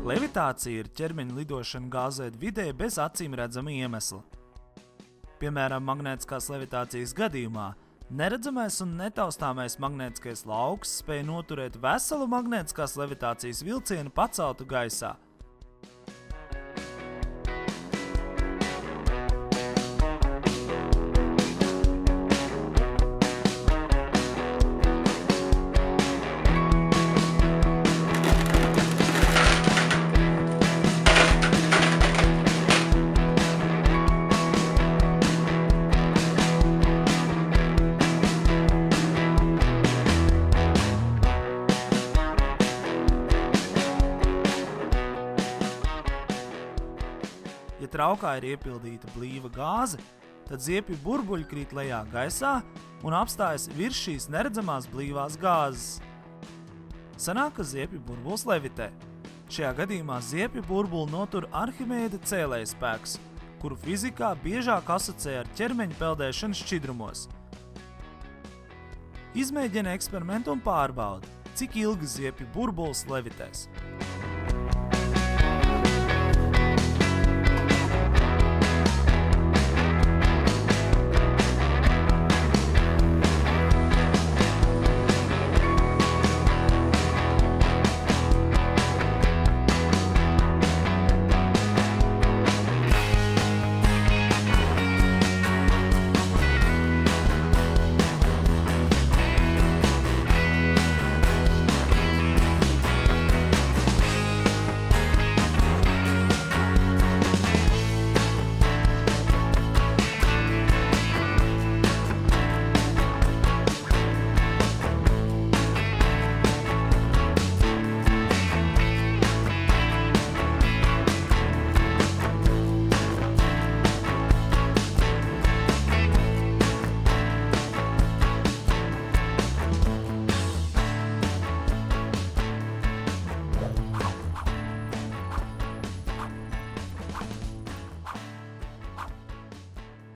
Levitācija ir ķermeņa lidošana gāzēt vidē bez acīm redzama iemesla. Piemēram, magnētiskās levitācijas gadījumā neredzamais un netaustāmais magnētiskais lauks spēj noturēt veselu magnētiskās levitācijas vilcienu paceltu gaisā. Ja traukā ir iepildīta blīva gāze, tad ziepju burbuļi krīt lejā gaisā un apstājas virs šīs neredzamās blīvās gāzes. Sanāk, ka ziepju burbulis levitē. Šajā gadījumā ziepju burbuli notur Arhimēda cēlējspēks, kuru fizikā biežāk asociē ar ķermeņa peldēšanu šķidrumos. Izmēģini eksperimentu un pārbaudi, cik ilgi ziepju burbulis levitēs.